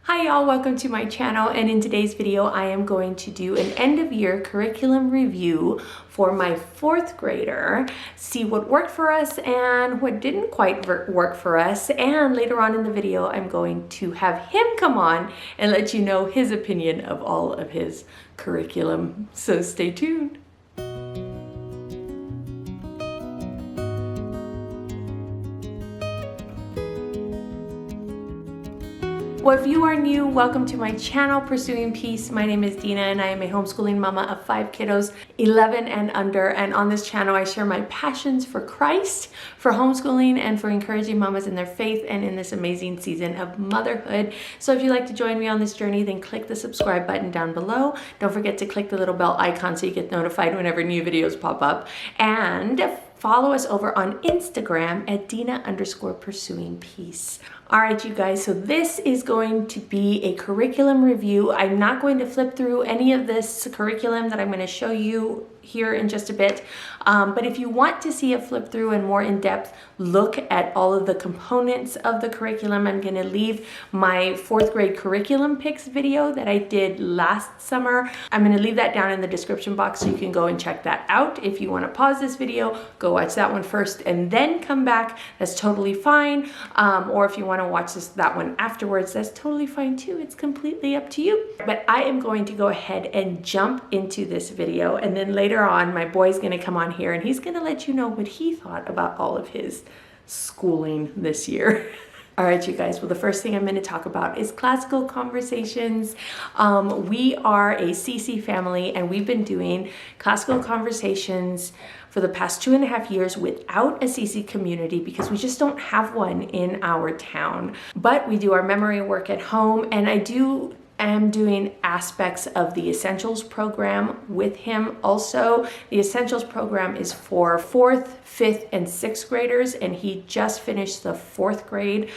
Hi y'all, welcome to my channel, and in today's video I am going to do an end of year curriculum review for my fourth grader, see what worked for us and what didn't quite work for us, and later on in the video I'm going to have him come on and let you know his opinion of all of his curriculum, so stay tuned. Well, if you are new, welcome to my channel, Pursuing Peace. My name is Dina and I am a homeschooling mama of 5 kiddos, 11 and under. And on this channel, I share my passions for Christ, for homeschooling, and for encouraging mamas in their faith and in this amazing season of motherhood. So if you'd like to join me on this journey, then click the subscribe button down below. Don't forget to click the little bell icon so you get notified whenever new videos pop up. And follow us over on Instagram at Dina_Pursuing Peace. All right, you guys, so this is going to be a curriculum review. I'm not going to flip through any of this curriculum that I'm going to show you here in just a bit. But if you want to see a flip through and more in-depth look at all of the components of the curriculum, I'm going to leave my fourth grade curriculum picks video that I did last summer. I'm going to leave that down in the description box so you can go and check that out. If you want to pause this video, go watch that one first and then come back. That's totally fine. Or if you want to watch that one afterwards, that's totally fine too. It's completely up to you. But I am going to go ahead and jump into this video, and then later on my boy's going to come on here and he's going to let you know what he thought about all of his schooling this year. All right, you guys, well, the first thing I'm going to talk about is classical conversations. We are a CC family and we've been doing classical conversations for the past 2.5 years without a CC community because we just don't have one in our town. But we do our memory work at home, and I am doing aspects of the Essentials program with him also. The Essentials program is for 4th, 5th, and 6th graders, and he just finished the 4th grade.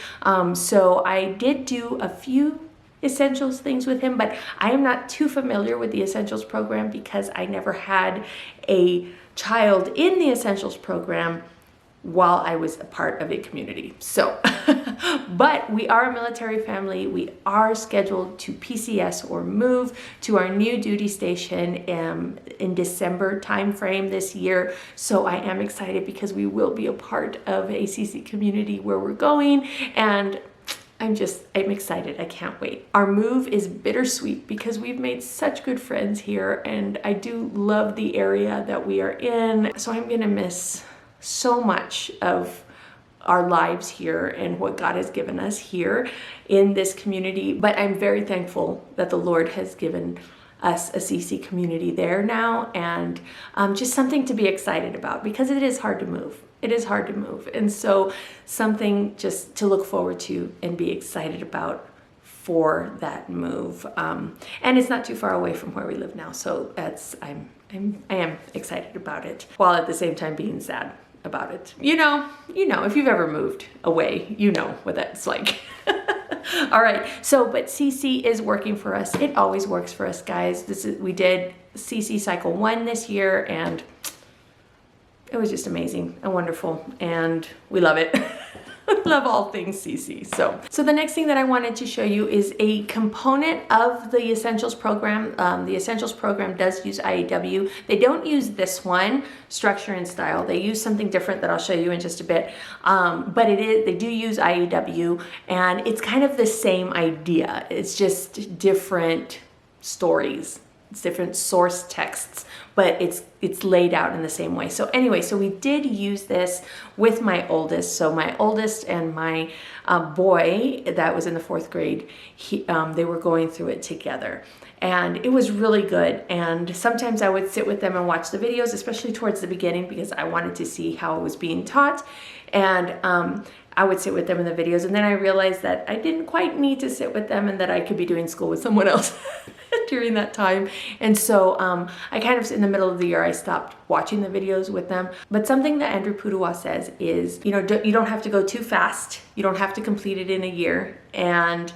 So I did do a few Essentials things with him, but I am not too familiar with the Essentials program because I never had a child in the Essentials program while I was a part of a community. So, but we are a military family. We are scheduled to PCS or move to our new duty station in December timeframe this year. So I am excited because we will be a part of a CC community where we're going, and I'm excited. I can't wait. Our move is bittersweet because we've made such good friends here and I do love the area that we are in. So I'm gonna miss so much of our lives here and what God has given us here in this community. But I'm very thankful that the Lord has given us a CC community there now, and just something to be excited about because it is hard to move. It is hard to move. And so something just to look forward to and be excited about for that move. And it's not too far away from where we live now. So I am excited about it while at the same time being sad about it. You know, if you've ever moved away, you know what that's like. All right, so, but CC is working for us. It always works for us, guys. We did CC cycle 1 this year and it was just amazing and wonderful and we love it. Love all things CC. So the next thing that I wanted to show you is a component of the Essentials program. The Essentials program does use IEW. They don't use this one, Structure and Style. They use something different that I'll show you in just a bit. But they do use IEW, and it's kind of the same idea. It's just different stories. It's different source texts, but it's laid out in the same way. So anyway, so we did use this with my oldest. So my oldest and my boy that was in the 4th grade, they were going through it together. And it was really good. And sometimes I would sit with them and watch the videos, especially towards the beginning, because I wanted to see how it was being taught. And I would sit with them in the videos. And then I realized that I didn't quite need to sit with them and that I could be doing school with someone else during that time. And so I kind of, in the middle of the year, I stopped watching the videos with them. But something that Andrew Pudawa says is, you don't have to go too fast. You don't have to complete it in a year. And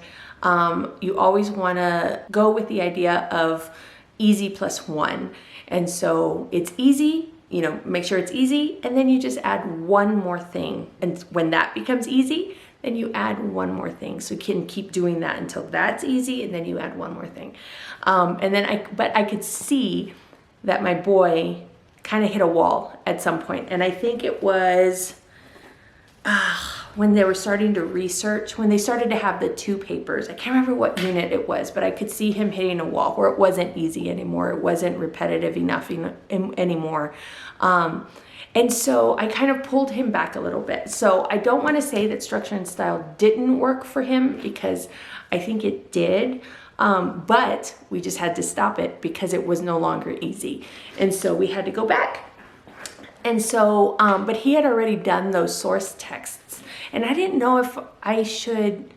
you always want to go with the idea of easy plus 1. And so it's easy, make sure it's easy, and then you just add one more thing. And when that becomes easy, then you add one more thing. So you can keep doing that until that's easy, and then you add one more thing. And then but I could see that my boy kind of hit a wall at some point. And I think it was when they were starting to research, when they started to have the 2 papers. I can't remember what unit it was, but I could see him hitting a wall where it wasn't easy anymore. It wasn't repetitive enough anymore. And so I kind of pulled him back a little bit. So I don't want to say that structure and style didn't work for him, because I think it did. But we just had to stop it because it was no longer easy. And so we had to go back. And so, but he had already done those source texts. And I didn't know if I should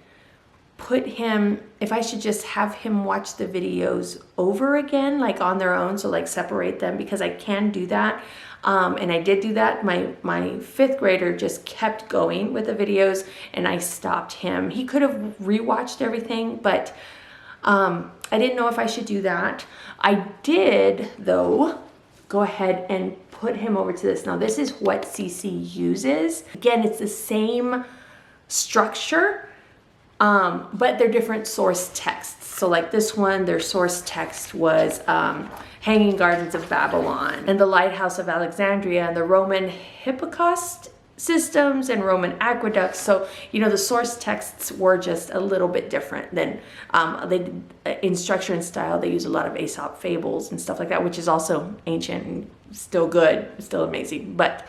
if I should just have him watch the videos over again, like on their own. So like separate them, because I can do that. And I did do that. My 5th grader just kept going with the videos, and I stopped him. He could have rewatched everything, but I didn't know if I should do that. I did, though, go ahead and put him over to this. Now, this is what CC uses. Again, it's the same structure, but they're different source texts. So like this one, their source text was Hanging Gardens of Babylon and the Lighthouse of Alexandria and the Roman Hippocaust systems and Roman aqueducts. So, you know, the source texts were just a little bit different than in structure and style. They use a lot of Aesop fables and stuff like that, which is also ancient and still good, still amazing. But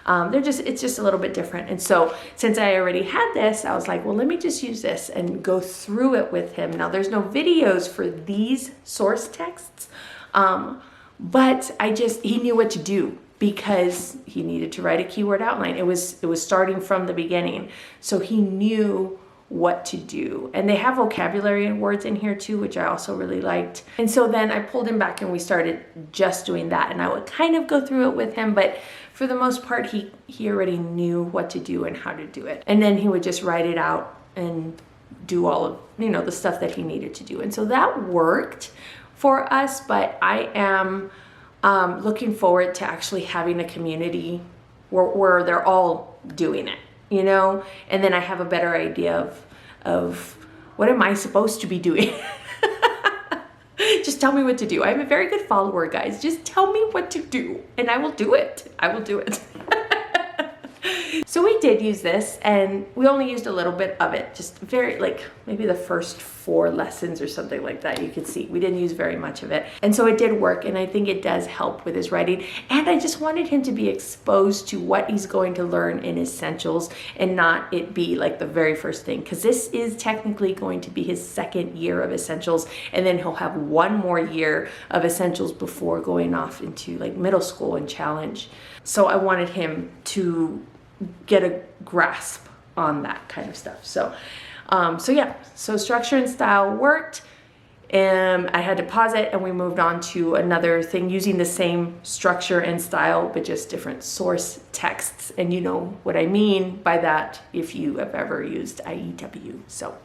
it's just a little bit different. And so since I already had this, I was like, well, let me just use this and go through it with him. Now, there's no videos for these source texts, but he knew what to do, because he needed to write a keyword outline. It was starting from the beginning. So he knew what to do. And they have vocabulary and words in here too, which I also really liked. And so then I pulled him back and we started just doing that. And I would kind of go through it with him, but for the most part, he already knew what to do and how to do it. And then he would just write it out and do all of, the stuff that he needed to do. And so that worked for us, but I am looking forward to actually having a community where they're all doing it, and then I have a better idea of what am I supposed to be doing. Just tell me what to do. I'm a very good follower, guys. Just tell me what to do and I will do it. I will do it. So we did use this, and we only used a little bit of it, just very, maybe the first 4 lessons or something like that. You could see we didn't use very much of it. And so it did work, and I think it does help with his writing. And I just wanted him to be exposed to what he's going to learn in Essentials and not it be like the very first thing, because this is technically going to be his 2nd year of Essentials, and then he'll have 1 more year of Essentials before going off into middle school and Challenge. So I wanted him to get a grasp on that kind of stuff. So structure and style worked. I had to pause it, and we moved on to another thing using the same structure and style, but just different source texts. And you know what I mean by that if you have ever used IEW. So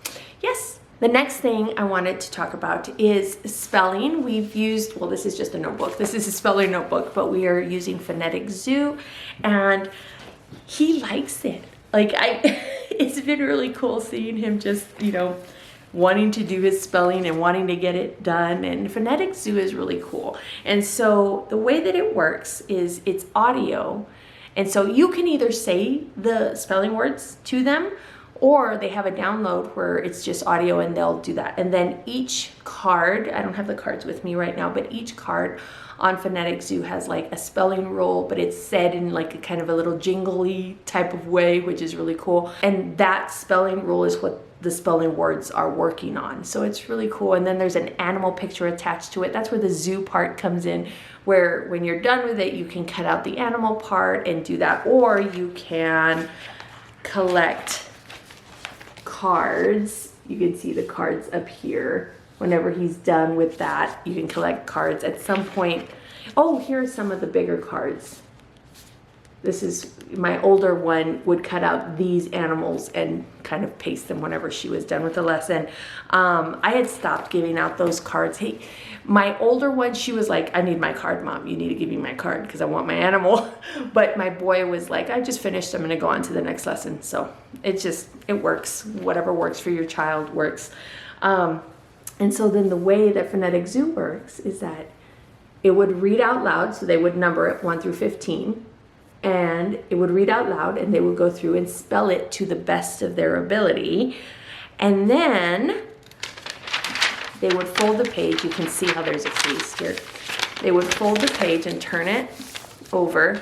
yes. The next thing I wanted to talk about is spelling. We've used, this is just a notebook. This is a spelling notebook, but we are using Phonetic Zoo, and he likes it. It's been really cool seeing him just, wanting to do his spelling and wanting to get it done. And Phonetic Zoo is really cool. And so the way that it works is it's audio. And so you can either say the spelling words to them, or they have a download where it's just audio and they'll do that. And then each card, I don't have the cards with me right now, but each card on Phonetic Zoo has a spelling rule, but it's said in a kind of a little jingly type of way, which is really cool. And that spelling rule is what the spelling words are working on. So it's really cool. And then there's an animal picture attached to it. That's where the zoo part comes in, where when you're done with it, you can cut out the animal part and do that. Or you can collect cards. You can see the cards up here. Whenever he's done with that, you can collect cards at some point. Oh, here are some of the bigger cards. this is, my older one would cut out these animals and kind of paste them whenever she was done with the lesson. I had stopped giving out those cards. My older one, she was like, I need my card, Mom. You need to give me my card because I want my animal. But my boy was like, I just finished. I'm going to go on to the next lesson. So it works. Whatever works for your child works. And so then the way that Phonetic Zoo works is that it would read out loud. So they would number it 1 through 15. And it would read out loud and they would go through and spell it to the best of their ability. And then they would fold the page. You can see how there's a crease here. They would fold the page and turn it over.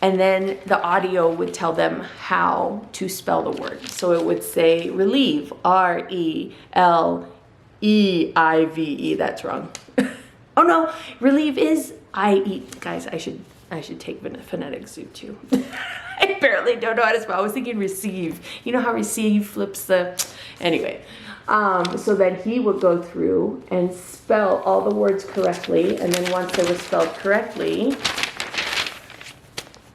And then the audio would tell them how to spell the word. So it would say relieve, R-E-L-E-I-V-E. That's wrong. Oh no, relieve is I-E. Guys, I should take Phonetic Zoo too. I apparently don't know how to spell. I was thinking receive. You know how receive flips the... Anyway, so then he would go through and spell all the words correctly. And then once they were spelled correctly,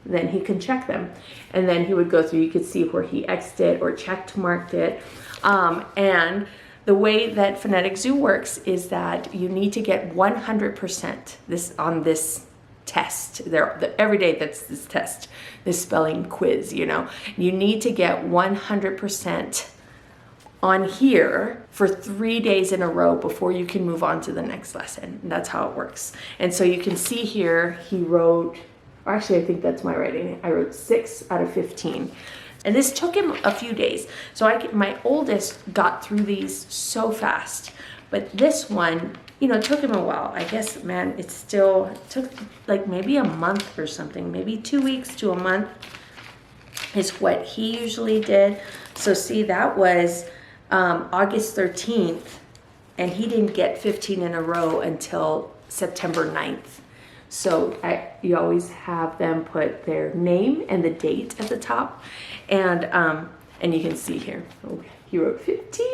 then he could check them. And then he would go through, you could see where he X'd it or checked marked it. And the way that Phonetic Zoo works is that you need to get 100% on this test. Every day that's this test, this spelling quiz, you need to get 100% on here for 3 days in a row before you can move on to the next lesson. And that's how it works. And so you can see here, he wrote, actually I think that's my writing. I wrote 6 out of 15. And this took him a few days. So my oldest got through these so fast. But this one, it took him a while. I guess, man, it took like maybe a month or something. Maybe 2 weeks to a month is what he usually did. So see, that was August 13th. And he didn't get 15 in a row until September 9th. So you always have them put their name and the date at the top. And you can see here, he wrote 15,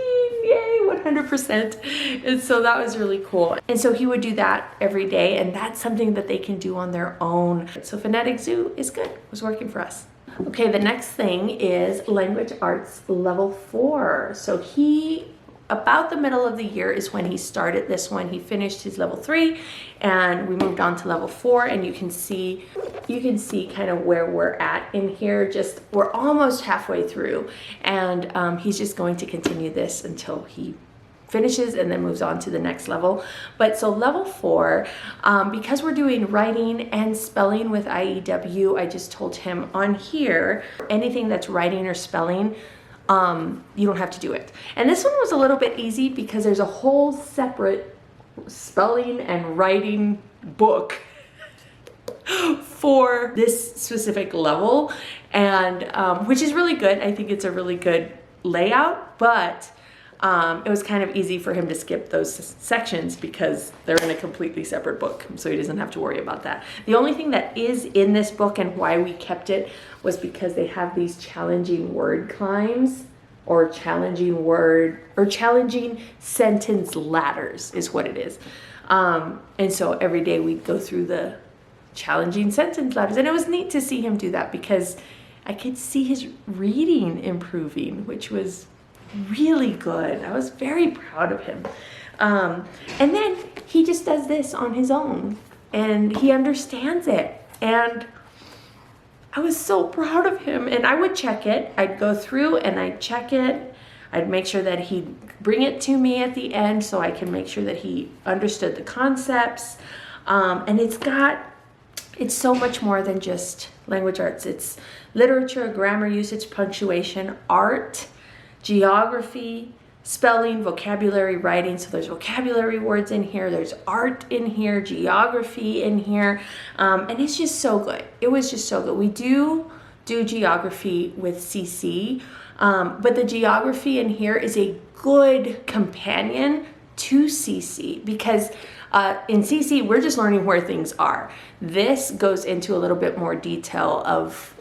yay, 100%. And so that was really cool. And so he would do that every day, and that's something that they can do on their own. So Phonetic Zoo is good, it was working for us. Okay, the next thing is Language Arts Level 4. So about the middle of the year is when he started this one. He finished his level 3 and we moved on to level 4, and you can see kind of where we're at in here. We're almost halfway through, and he's just going to continue this until he finishes and then moves on to the next level. But so level 4, because we're doing writing and spelling with IEW, I just told him on here, anything that's writing or spelling, you don't have to do it. And this one was a little bit easy because there's a whole separate spelling and writing book for this specific level, and which is really good. I think it's a really good layout, but it was kind of easy for him to skip those sections because they're in a completely separate book, so he doesn't have to worry about that. The only thing that is in this book and why we kept it was because they have these challenging word climbs, or challenging sentence ladders is what it is. And so every day we'd go through the challenging sentence ladders, and it was neat to see him do that because I could see his reading improving, which was really good. I was very proud of him. And then he just does this on his own and he understands it. And I was so proud of him, and I would check it. I'd go through and I'd check it. I'd make sure that he'd bring it to me at the end so I can make sure that he understood the concepts. And it's so much more than just language arts. It's literature, grammar usage, punctuation, art, geography, spelling, vocabulary, writing. So there's vocabulary words in here, there's art in here, geography in here, and it's just so good. It was just so good. We do geography with CC, but the geography in here is a good companion to CC because in CC, we're just learning where things are. This goes into a little bit more detail of,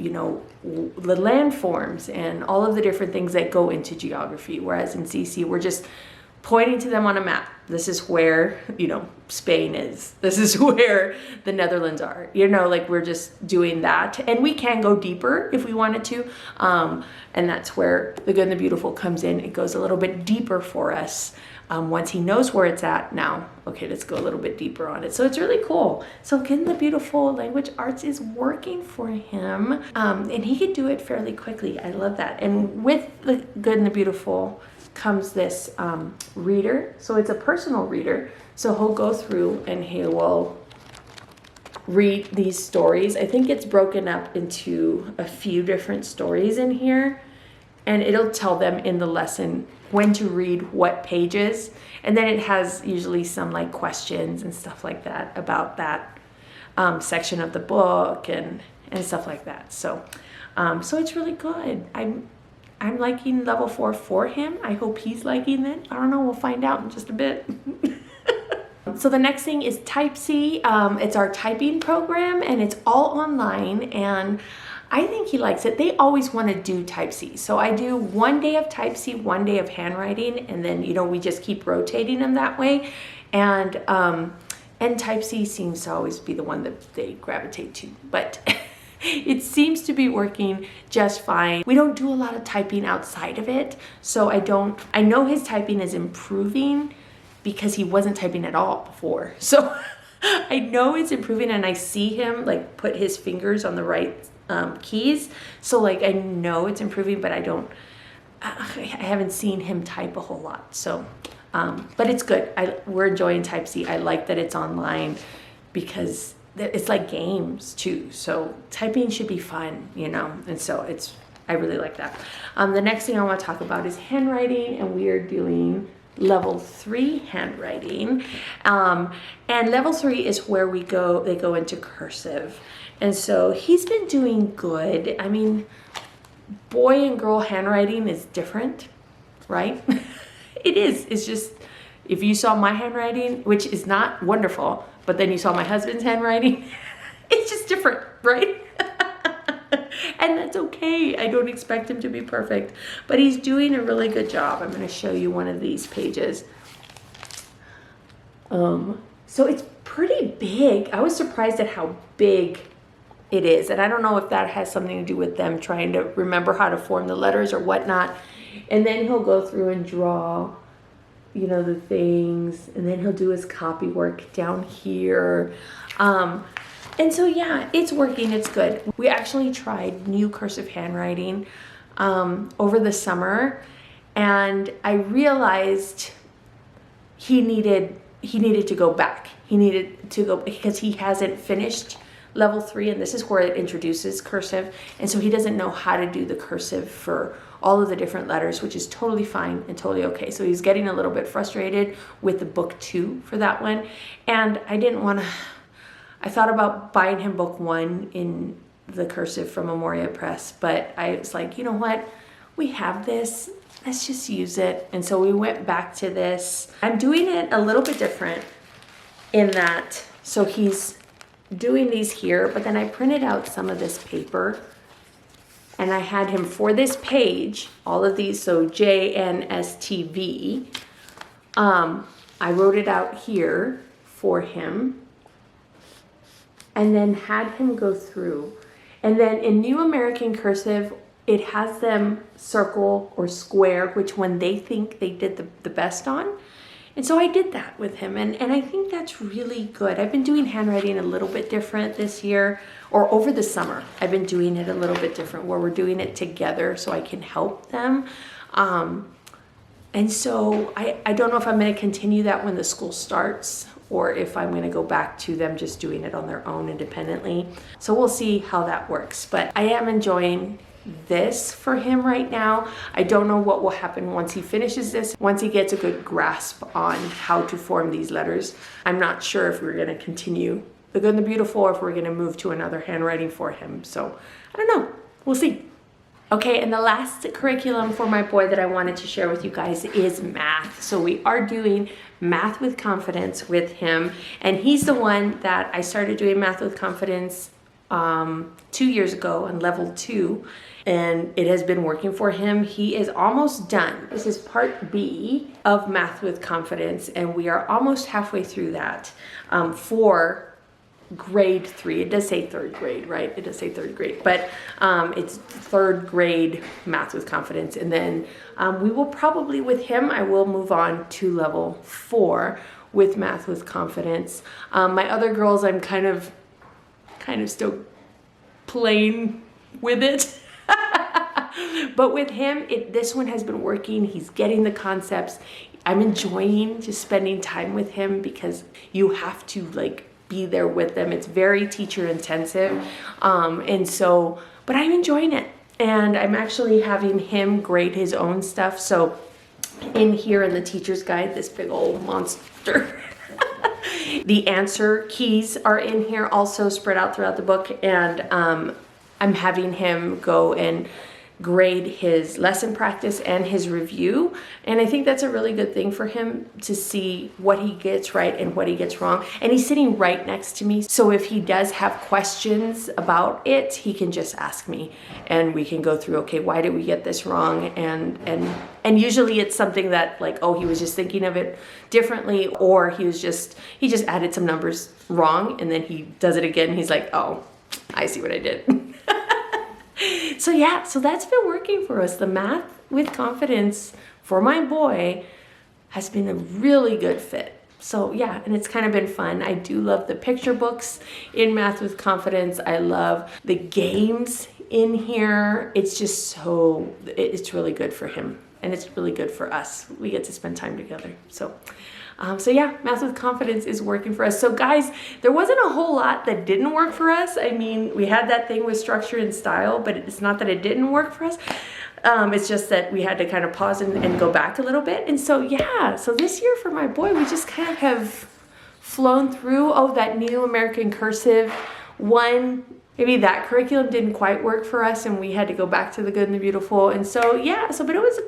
the landforms and all of the different things that go into geography. Whereas in CC, we're just pointing to them on a map. This is where, Spain is. This is where the Netherlands are. Like we're just doing that. And we can go deeper if we wanted to. And that's where The Good and the Beautiful comes in. It goes a little bit deeper for us. Once he knows where it's at now, okay, let's go a little bit deeper on it. So it's really cool. So Good and the Beautiful Language Arts is working for him. And he can do it fairly quickly. I love that. And with The Good and the Beautiful comes this reader. So it's a personal reader. So he'll go through and he will read these stories. I think it's broken up into a few different stories in here. And it'll tell them in the lesson when to read what pages. And then it has usually some like questions and stuff like that about that section of the book and stuff like that. So it's really good. I'm liking level 4 for him. I hope he's liking it. I don't know. We'll find out in just a bit. So the next thing is Type C. It's our typing program and it's all online, and I think he likes it. They always want to do Type C. So I do 1 day of Type C, 1 day of handwriting, and then, we just keep rotating them that way. And Type C seems to always be the one that they gravitate to. But it seems to be working just fine. We don't do a lot of typing outside of it. So I know his typing is improving because he wasn't typing at all before. So I know it's improving, and I see him like put his fingers on the right keys. So like I know it's improving, but I haven't seen him type a whole lot. So, but it's good. We're enjoying Type C. I like that it's online because it's like games too. So typing should be fun, and so I really like that. The next thing I want to talk about is handwriting, and we are doing level 3 handwriting. And level 3 is where they go into cursive. And so he's been doing good. I mean, boy and girl handwriting is different, right? It is. It's just, if you saw my handwriting, which is not wonderful, but then you saw my husband's handwriting, it's just different, right? And that's okay. I don't expect him to be perfect, but he's doing a really good job. I'm going to show you one of these pages. So it's pretty big. I was surprised at how big it is. And I don't know if that has something to do with them trying to remember how to form the letters or whatnot. And then he'll go through and draw, the things, and then he'll do his copy work down here. And so, yeah, it's working. It's good. We actually tried new cursive handwriting over the summer, and I realized he needed to go back. He needed to go because he hasn't finished level 3, and this is where it introduces cursive. And so he doesn't know how to do the cursive for all of the different letters, which is totally fine and totally okay. So he's getting a little bit frustrated with the book 2 for that one. And I thought about buying him book 1 in the cursive from Memoria Press, but I was like, you know what? We have this. Let's just use it. And so we went back to this. I'm doing it a little bit different in that. So he's doing these here, but then I printed out some of this paper, and I had him for this page, all of these, so JNSTV. I wrote it out here for him, and then had him go through. And then in New American Cursive, it has them circle or square which one they think they did the best on. And so I did that with him, and I think that's really good. I've been doing handwriting a little bit different this year, or over the summer. I've been doing it a little bit different where we're doing it together so I can help them. And so I don't know if I'm going to continue that when the school starts, or if I'm going to go back to them just doing it on their own independently. So we'll see how that works. But I am enjoying this for him right now. I don't know what will happen once he finishes this, once he gets a good grasp on how to form these letters. I'm not sure if we're going to continue The Good and the Beautiful, or if we're going to move to another handwriting for him. So I don't know. We'll see. Okay, and the last curriculum for my boy that I wanted to share with you guys is math. So we are doing Math with Confidence with him, and he's the one that I started doing Math with Confidence 2 years ago on level 2, and it has been working for him. He is almost done. This is part B of Math with Confidence, and we are almost halfway through that for grade 3. It does say 3rd grade, right? It does say 3rd grade, but it's 3rd grade Math with Confidence. And then we will probably, with him, I will move on to level 4 with Math with Confidence. My other girls, I'm kind of still playing with it. But with him, this one has been working. He's getting the concepts. I'm enjoying just spending time with him because you have to like be there with them. It's very teacher intensive. But I'm enjoying it. And I'm actually having him grade his own stuff. So in here in the teacher's guide, this big old monster, the answer keys are in here also spread out throughout the book. And I'm having him go and grade his lesson practice and his review. And I think that's a really good thing for him to see what he gets right and what he gets wrong. And he's sitting right next to me. So if he does have questions about it, he can just ask me and we can go through, okay, why did we get this wrong? And usually it's something that like, oh, he was just thinking of it differently, or he just added some numbers wrong, and then he does it again. He's like, oh, I see what I did. So yeah, so that's been working for us. The Math with Confidence for my boy has been a really good fit. So yeah, and it's kind of been fun. I do love the picture books in Math with Confidence. I love the games in here. It's just it's really good for him. And it's really good for us. We get to spend time together. So yeah, Math with Confidence is working for us. So guys, there wasn't a whole lot that didn't work for us. I mean, we had that thing with structure and style, but it's not that it didn't work for us. It's just that we had to kind of pause and go back a little bit. And so yeah, so this year for my boy, we just kind of have flown through. Oh, that new American Cursive one. Maybe that curriculum didn't quite work for us and we had to go back to the Good and the Beautiful. And so, yeah, but it was a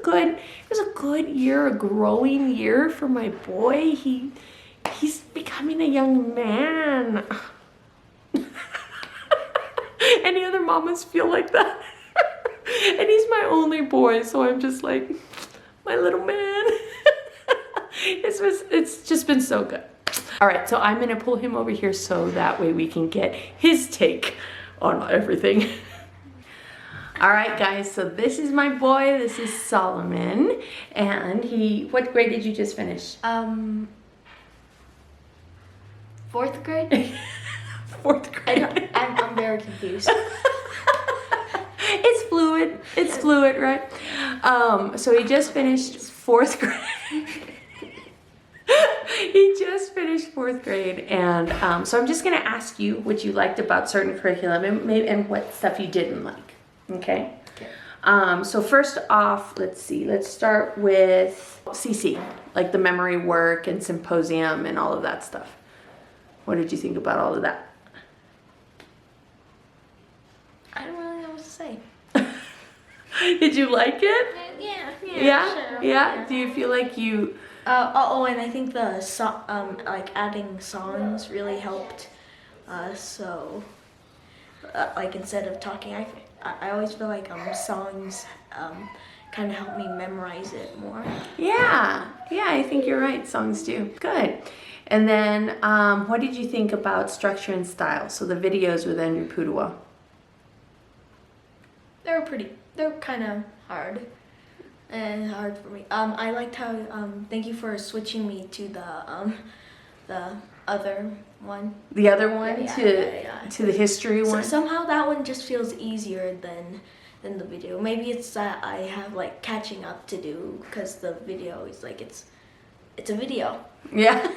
good year, a growing year for my boy. He's becoming a young man. Any other mamas feel like that? And he's my only boy, so I'm just like, my little man. It's just been so good. All right, so I'm gonna pull him over here so that way we can get his take on everything. All right, guys, so this is my boy. This is Solomon. And what grade did you just finish? 4th grade. 4th grade. I'm very confused. It's fluid. It's fluid, right? So he just finished 4th grade. He just finished 4th grade, and so I'm just going to ask you what you liked about certain curriculum and what stuff you didn't like. Okay? So first off, let's start with CC, like the memory work and symposium and all of that stuff. What did you think about all of that? I don't really know what to say. Did you like it? Yeah, Yeah? sure. Yeah? Do you feel like you... and I think the like adding songs really helped. Like instead of talking, I always feel like songs kind of help me memorize it more. Yeah, I think you're right. Songs do. Good. And then, what did you think about structure and style? So the videos with Andrew Pudawa. They're kind of hard. And hard for me. I liked how. Thank you for switching me to the other one. The other one to the history one. Somehow that one just feels easier than the video. Maybe it's that I have like catching up to do because the video is like it's a video. Yeah.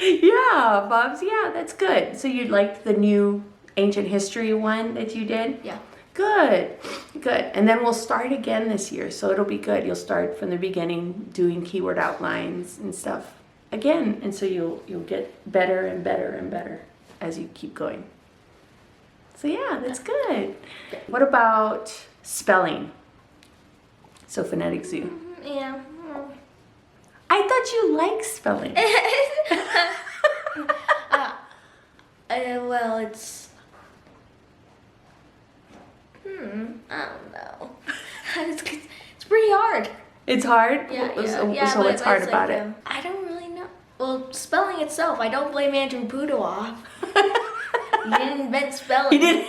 Yeah, Bobs. Yeah, that's good. So you liked the new ancient history one that you did? Yeah. Good. And then we'll start again this year, so it'll be good. You'll start from the beginning doing keyword outlines and stuff again, and so you'll get better and better and better as you keep going. So yeah, that's good. What about spelling? So Phonetic Zoo. Yeah. I thought you liked spelling. Well, it's I don't know. It's pretty hard. It's hard? Yeah, So, yeah. so what's hard about it? I don't really know. Well, spelling itself, I don't blame Andrew Pudowa. He didn't invent spelling. He didn't.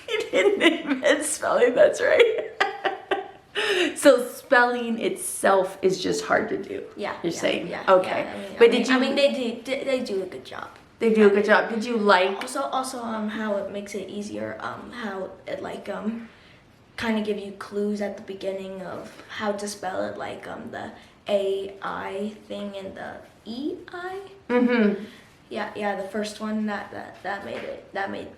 He didn't invent spelling. That's right. So spelling itself is just hard to do. Yeah. You're saying. Yeah, Okay. yeah, But did you? I mean, they do a good job. They do a good job. Did you like? Also, how it makes it easier. How it like kind of give you clues at the beginning of how to spell it, like the AI thing and the EI. Mm-hmm. Yeah. The first one that made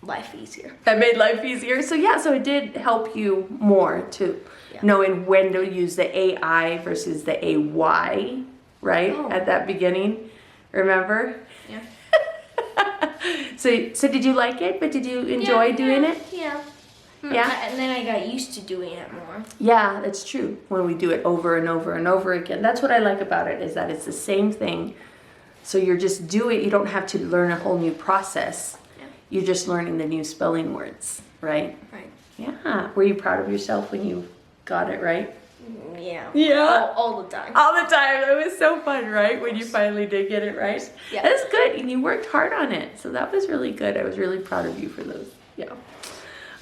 life easier. That made life easier. So yeah, so it did help you more to knowing when to use the AI versus the AY, right? Oh. At that beginning, remember? Yeah. So did you like it? But did you enjoy doing it? Yeah. Yeah. And then I got used to doing it more. Yeah, that's true. When we do it over and over and over again. That's what I like about it, is that it's the same thing. So you're just doing, you don't have to learn a whole new process. Yeah. You're just learning the new spelling words, right? Right. Yeah. Were you proud of yourself when you got it right? Yeah. Yeah. All the time. All the time. It was so fun, right? When you finally did get it right. Yeah. That's good. And you worked hard on it. So that was really good. I was really proud of you for those. Yeah.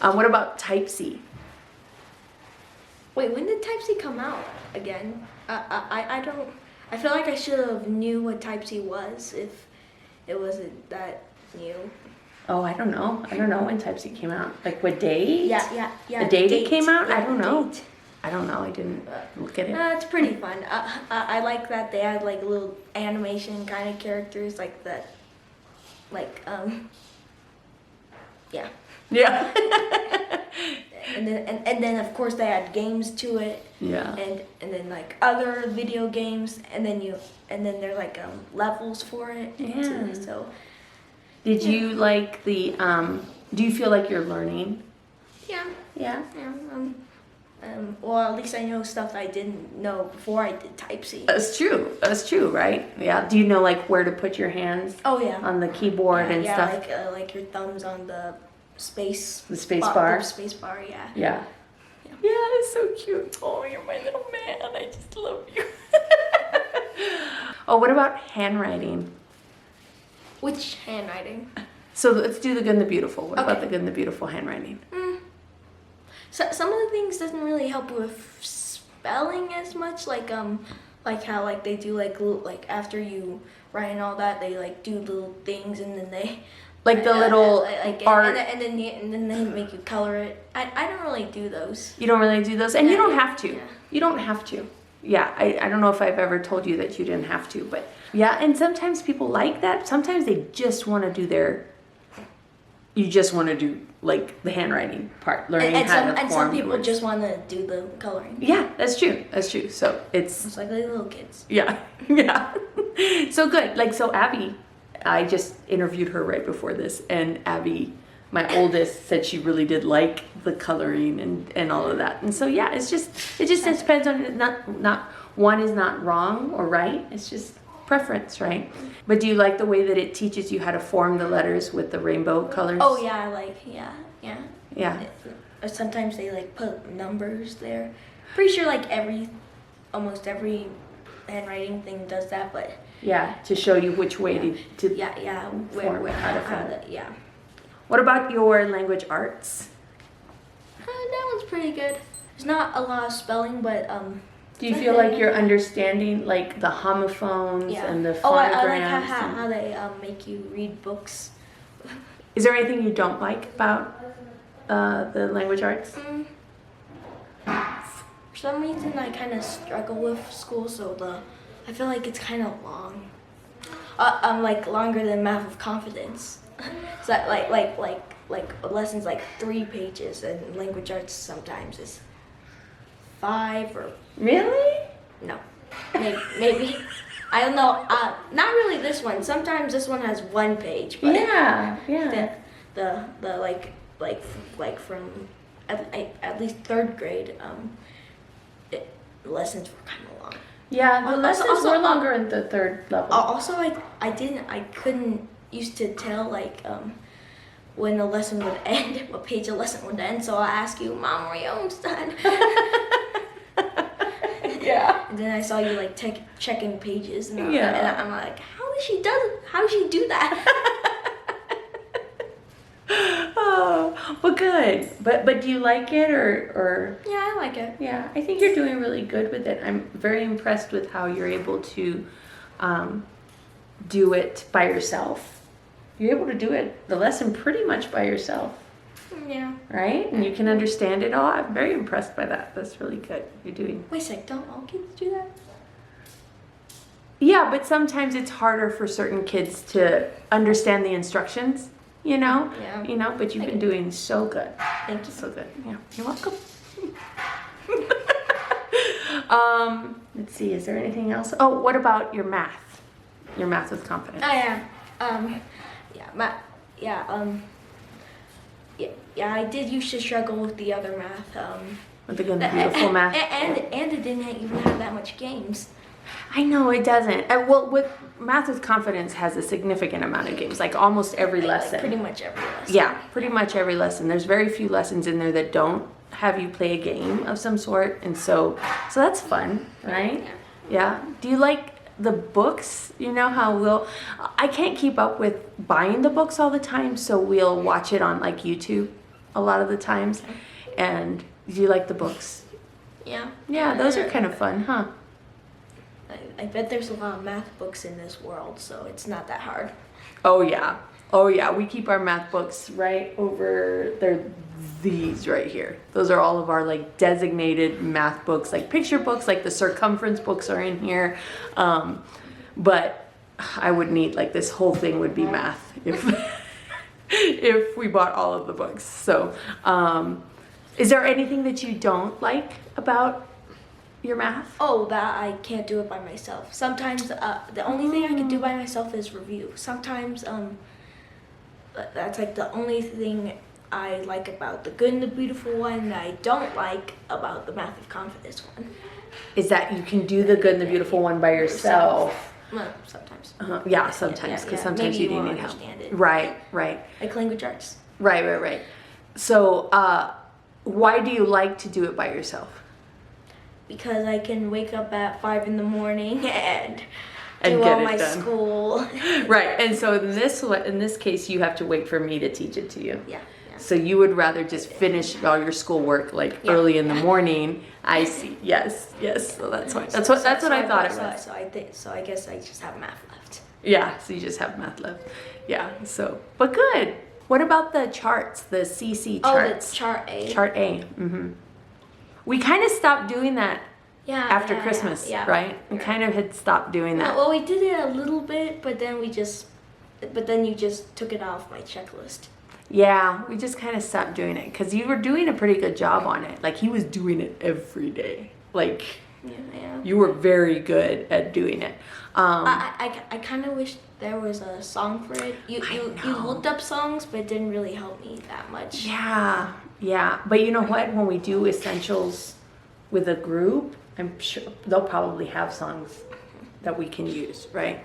What about Type C? Wait, when did Type C come out again? I don't. I feel like I should have knew what Type C was if it wasn't that new. Oh, I don't know. I don't know when Type C came out. Like what date? Yeah. The date it came out? Yeah, I don't know. date. I don't know. I didn't look at it. It's pretty fun. I like that they had like little animation kind of characters like that. Yeah. Yeah. And then of course they had games to it. Yeah. And then like other video games, and then there like levels for it. Yeah. Too, so. Did you like the? Do you feel like you're learning? Yeah. Yeah. Yeah. Well, at least I know stuff I didn't know before I did Type C. That's true. That's true, right? Yeah. Do you know like where to put your hands? Oh yeah. On the keyboard and stuff. Like your thumbs on the space. The space bar. The space bar, yeah. Yeah. Yeah, it's so cute. Oh, you're my little man. I just love you. Oh, what about handwriting? Which handwriting? So let's do the Good and the Beautiful. What about Okay. the Good and the Beautiful handwriting? So some of the things doesn't really help with spelling as much, like how like they do like little, like after you write and all that, they like do little things and then they Like the little art. and then they make you color it. I don't really do those. You don't really do those, and you don't have to. Yeah. You don't have to. Yeah, I don't know if I've ever told you that you didn't have to, but yeah, and sometimes people like that. Sometimes they just want to do you just want to do like the handwriting part, learning how to form some people words. just want to do the coloring. Yeah, that's true. That's true. So It's like little kids. yeah, yeah. So good. Like, so Abby, I just interviewed her right before this, and Abby, my oldest, said she really did like the coloring and all of that. And so yeah, it just depends on it. Not one is not wrong or right. It's just preference, right? But do you like the way that it teaches you how to form the letters with the rainbow colors? Oh yeah, yeah. Yeah. Or sometimes they like put numbers there. Pretty sure like almost every handwriting thing does that, but Yeah, to show you which way to yeah, form it, how to form it. Yeah. What about your language arts? That one's pretty good. There's not a lot of spelling, but Do you feel like you're understanding like the homophones and the phonograms? I like how they make you read books. Is there anything you don't like about the language arts? For some reason, I kind of struggle with school, so I feel like it's kind of long. Like longer than Math of Confidence. So like lessons like 3 pages, and language arts sometimes is 5 or. Really? No, maybe. I don't know. Not really this one. Sometimes this one has 1 page. But Yeah. The like from at least 3rd grade, lessons were kind of long. Yeah, the lessons also, were longer in the 3rd level. Also, I couldn't used to tell like when the lesson would end, what page the lesson would end. So I'll ask you, Mom, are you almost done? Yeah. And then I saw you like checking pages, and Yeah. I'm like, how does she do that? Oh, well, good. But do you like it or? Yeah, I like it. Yeah, I think you're doing really good with it. I'm very impressed with how you're able to do it by yourself. You're able to do the lesson pretty much by yourself, Yeah. right? And you can understand it all. I'm very impressed by that. That's really good. You're doing. Wait a sec, don't all kids do that? Yeah, but sometimes it's harder for certain kids to understand the instructions, you know? Yeah. You know, but you've been doing so good. Thank you. So good. Yeah, you're welcome. Let's see, is there anything else? Oh, what about your math? Your math with confidence. I did used to struggle with the other math. With the good and beautiful math. And it didn't even have that much games. I know it doesn't. Well, with math with confidence has a significant amount of games, like almost every lesson. Like pretty much every lesson. Yeah, pretty much every lesson. There's very few lessons in there that don't have you play a game of some sort, and so that's fun, right? Yeah. Do you like the books? You know how I can't keep up with buying the books all the time, so we'll watch it on like YouTube a lot of the times. And do you like the books? Yeah. Yeah, those are kind of fun, huh? I bet there's a lot of math books in this world, so it's not that hard. Oh yeah, we keep our math books right over there. These right here, those are all of our like designated math books, like picture books, like the circumference books are in here. But I would need like this whole thing would be math if if we bought all of the books. So is there anything that you don't like about your math? Oh, that I can't do it by myself. Sometimes the only thing I can do by myself is review. Sometimes that's like the only thing I like about the good and the beautiful one that I don't like about the math of confidence one. Is that you can do the good and the beautiful one by yourself? Well, sometimes. Yeah, sometimes, because sometimes Maybe you won't need help. understand it. Right. Like language arts. Right. So, why do you like to do it by yourself? Because I can wake up at 5 in the morning and And do get all it my done. school. Right, and so in this case, you have to wait for me to teach it to you. Yeah. So you would rather just finish all your schoolwork like early in the morning. I see. Yes. So that's why. That's what I thought it was. So I guess I just have math left. Yeah. So you just have math left. Yeah. So, but good. What about the charts? The CC charts. Oh, the chart A. Chart A. Mm-hmm. We kind of stopped doing that after Christmas, yeah. right? We kind of had stopped doing that. Well, we did it a little bit, but then you just took it off my checklist. Yeah, we just kind of stopped doing it because you were doing a pretty good job on it. Like he was doing it every day. Like you were very good at doing it. I kind of wish there was a song for it. You looked up songs, but it didn't really help me that much. Yeah. But you know what? When we do essentials with a group, I'm sure they'll probably have songs that we can use, right?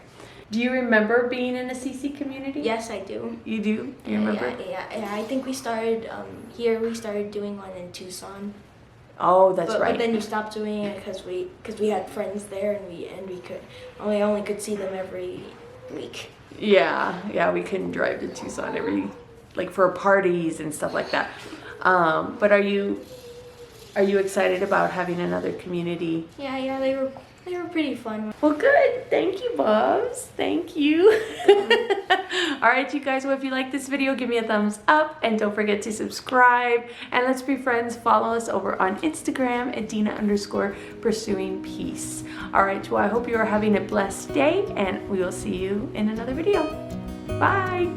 Do you remember being in a CC community? Yes, I do. You do? Do you remember? Yeah. I think we started here. We started doing one in Tucson. Oh, that's right. But then you stopped doing it because we had friends there and we only could see them every week. Yeah, we couldn't drive to Tucson for parties and stuff like that. But are you excited about having another community? Yeah, they were pretty fun. Well, good. Thank you, Bubs. Thank you. All right, you guys. Well, if you like this video, give me a thumbs up and don't forget to subscribe. And let's be friends. Follow us over on Instagram at Dina_pursuing_peace. All right. Well, I hope you are having a blessed day, and we will see you in another video. Bye.